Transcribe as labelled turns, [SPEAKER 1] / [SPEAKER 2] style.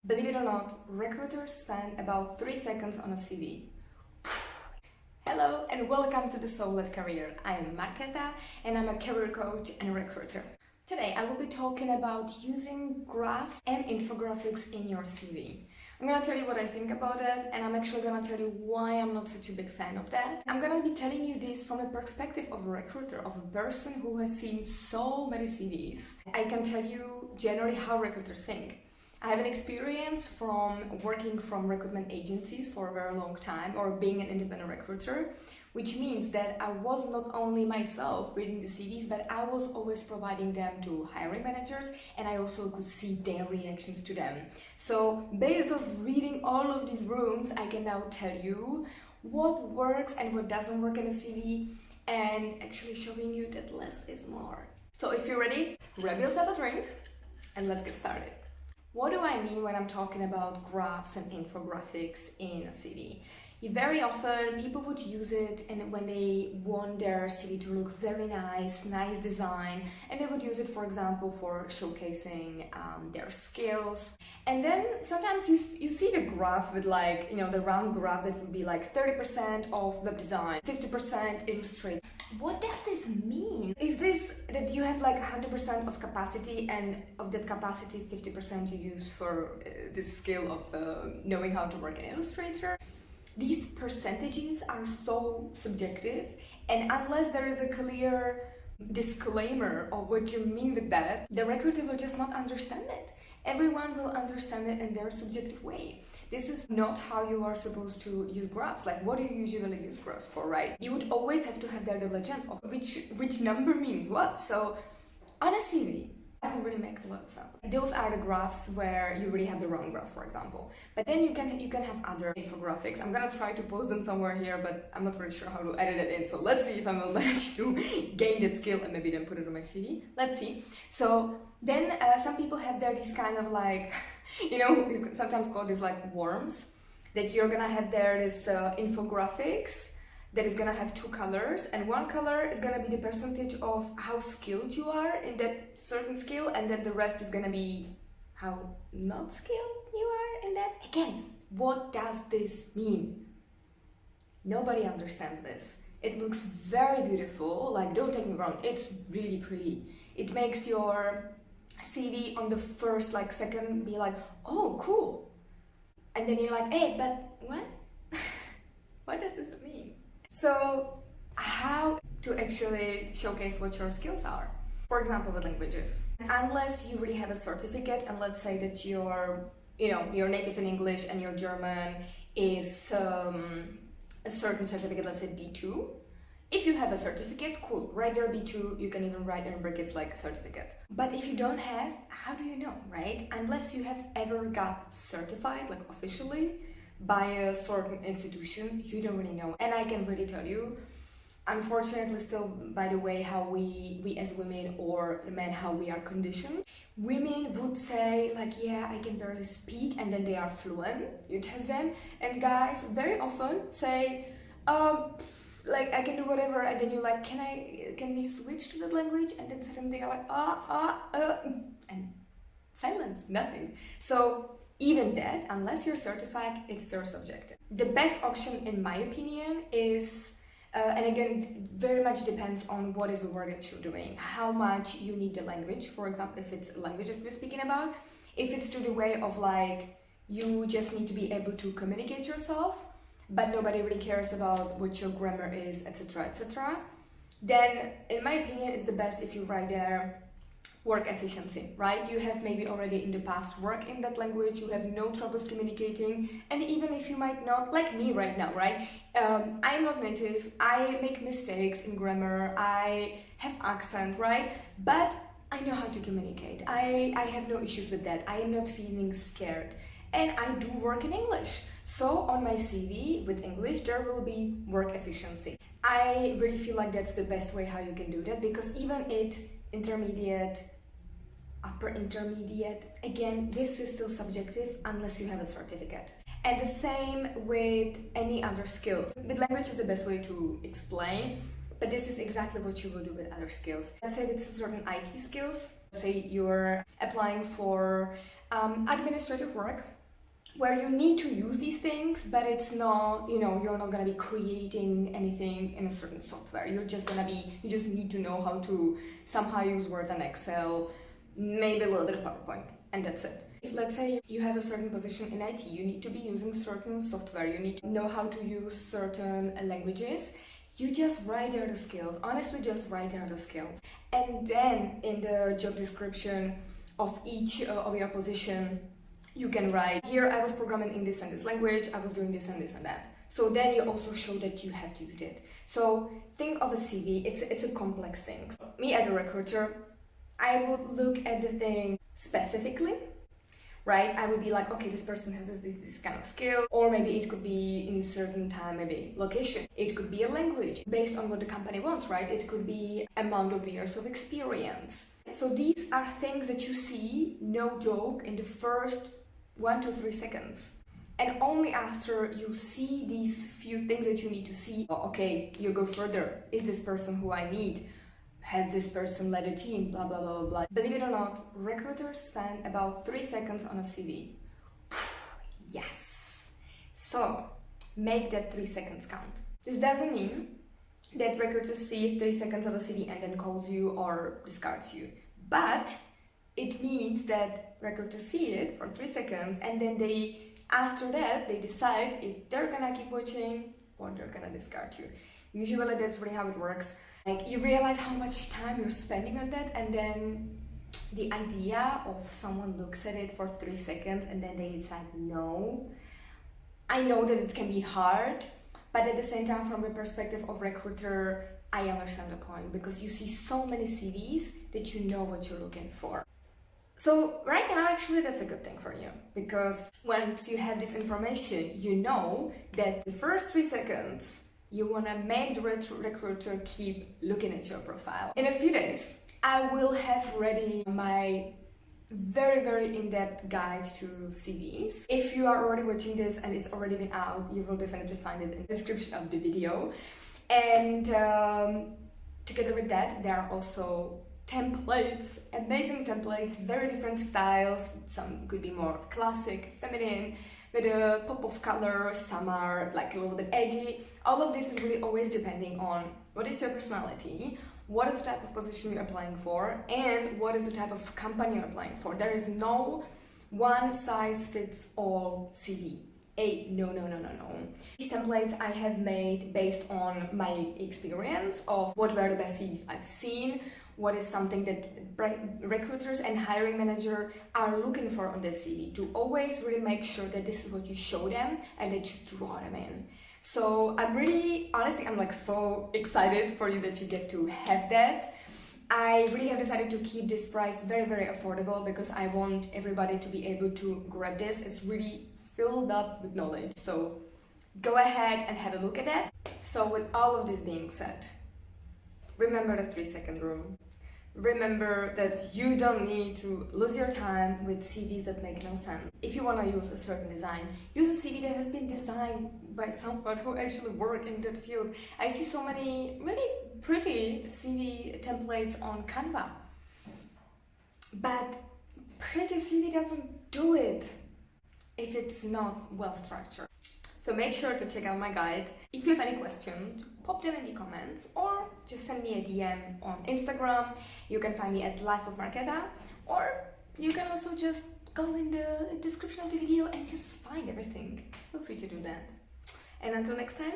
[SPEAKER 1] Believe it or not, recruiters spend about 3 seconds on a CV. Hello and welcome to the Soulless Career. I am Marketa and I'm a career coach and recruiter. Today I will be talking about using graphs and infographics in your CV. I'm gonna tell you what I think about it, and I'm actually gonna tell you why I'm not such a big fan of that. I'm gonna be telling you this from the perspective of a recruiter, of a person who has seen so many CVs. I can tell you generally how recruiters think. I have an experience from working from recruitment agencies for a very long time, or being an independent recruiter, which means that I was not only myself reading the CVs, but I was always providing them to hiring managers, and I also could see their reactions to them. So based on reading all of these rooms, I can now tell you what works and what doesn't work in a CV, and actually showing you that less is more. So if you're ready, grab yourself a drink and let's get started. What do I mean when I'm talking about graphs and infographics in a CV? Very often people would use it and when they want their CV to look very nice design, and they would use it, for example, for showcasing their skills. And then sometimes you see the graph with the round graph that would be like 30% of web design, 50% illustrate. What does this mean? Is this that you have 100% of capacity, and of that capacity 50% you use for this skill of knowing how to work in Illustrator? These percentages are so subjective, and unless there is a clear disclaimer of what you mean with that, the recruiter will just not understand it. Everyone will understand it in their subjective way. This is not how you are supposed to use graphs. What do you usually use graphs for, right? You would always have to have there the legend of which number means what. So on a CV, it doesn't really make a lot of sense. Those are the graphs where you really have the round graphs, for example. But then you can have other infographics. I'm gonna try to post them somewhere here, but I'm not really sure how to edit it in. So let's see if I will manage to gain that skill and maybe then put it on my CV. Let's see. So then some people have there these kind of sometimes called these worms, that you're gonna have there this infographics that is gonna have two colors, and one color is gonna be the percentage of how skilled you are in that certain skill, and then the rest is gonna be how not skilled you are in that. Again, what does this mean? Nobody understands this. It looks very beautiful, don't take me wrong, it's really pretty. It makes your CV on the first second be oh cool, and then you're hey, but what? What does this mean? So how to actually showcase what your skills are? For example, with languages. Unless you really have a certificate, and let's say that you're native in English and your German is a certain certificate, let's say B2. If you have a certificate, cool, write there B2, you can even write in brackets certificate. But if you don't have, how do you know, right? Unless you have ever got certified, officially, by a certain institution, you don't really know. And I can really tell you, unfortunately still, by the way, how we as women or men, how we are conditioned, women would say yeah, I can barely speak, and then they are fluent, you test them, and guys very often say, I can do whatever, and then you're can we switch to that language? And then suddenly they are and silence, nothing. So even that, unless you're certified, it's still subjective. The best option, in my opinion, is, and again, very much depends on what is the work that you're doing, how much you need the language. For example, if it's a language that we're speaking about, if it's to the way of you just need to be able to communicate yourself, but nobody really cares about what your grammar is, etc., etc., then in my opinion it's the best if you write there work efficiency, right? You have maybe already in the past worked in that language, you have no troubles communicating, and even if you might not, like me right now, right? I'm not native, I make mistakes in grammar, I have accent, right? But I know how to communicate. I have no issues with that. I am not feeling scared. And I do work in English. So on my CV with English, there will be work efficiency. I really feel like that's the best way how you can do that, because even intermediate, upper intermediate, again, this is still subjective unless you have a certificate. And the same with any other skills. With language is the best way to explain, but this is exactly what you will do with other skills. Let's say with certain IT skills, let's say you're applying for administrative work, where you need to use these things, but it's not, you're not gonna be creating anything in a certain software. You just need to know how to somehow use Word and Excel, maybe a little bit of PowerPoint, and that's it. If, let's say, you have a certain position in IT, you need to be using certain software, you need to know how to use certain languages. You just write out the skills. Honestly, just write out the skills. And then in the job description of each of your position, you can write, here I was programming in this and this language, I was doing this and this and that. So then you also show that you have used it. So think of a CV, it's a complex thing. Me as a recruiter, I would look at the thing specifically, right? I would be like, okay, this person has this kind of skill, or maybe it could be in a certain time, maybe location. It could be a language based on what the company wants, right? It could be amount of years of experience. So these are things that you see, no joke, in the first 1 to 3 seconds. And only after you see these few things that you need to see, okay, you go further. Is this person who I need? Has this person led a team? Blah, blah, blah, blah. Believe it or not, recruiters spend about 3 seconds on a CV. Yes. So make that 3 seconds count. This doesn't mean that recruiters see 3 seconds of a CV and then calls you or discards you. But it means that recruiters see it for 3 seconds and then after that, they decide if they're gonna keep watching or they're gonna discard you. Usually that's really how it works. Like, you realize how much time you're spending on that, and then the idea of someone looks at it for 3 seconds and then they decide no. I know that it can be hard, but at the same time, from the perspective of recruiter, I understand the point, because you see so many CVs that you know what you're looking for. So right now, actually, that's a good thing for you, because once you have this information, you know that the first 3 seconds, you want to make the recruiter keep looking at your profile. In a few days, I will have ready my very, very in-depth guide to CVs. If you are already watching this and it's already been out, you will definitely find it in the description of the video. And together with that, there are also templates, amazing templates, very different styles. Some could be more classic, feminine, with a pop of color. Some are like a little bit edgy. All of this is really always depending on what is your personality, what is the type of position you're applying for, and what is the type of company you're applying for. There is no one size fits all CV. No. These templates I have made based on my experience of what were the best CVs I've seen, what is something that recruiters and hiring manager are looking for on that CV, to always really make sure that this is what you show them and that you draw them in. So I'm like so excited for you that you get to have that. I really have decided to keep this price very, very affordable, because I want everybody to be able to grab this. It's really filled up with knowledge. So go ahead and have a look at that. So with all of this being said, remember the 3-second rule. Remember that you don't need to lose your time with CVs that make no sense. If you want to use a certain design, use a CV that has been designed by someone who actually worked in that field. I see so many really pretty CV templates on Canva, but pretty CV doesn't do it if it's not well structured. So make sure to check out my guide. If you have any questions, pop them in the comments or just send me a DM on Instagram. You can find me at Life of Marketa, or you can also just go in the description of the video and just find everything. Feel free to do that. And until next time,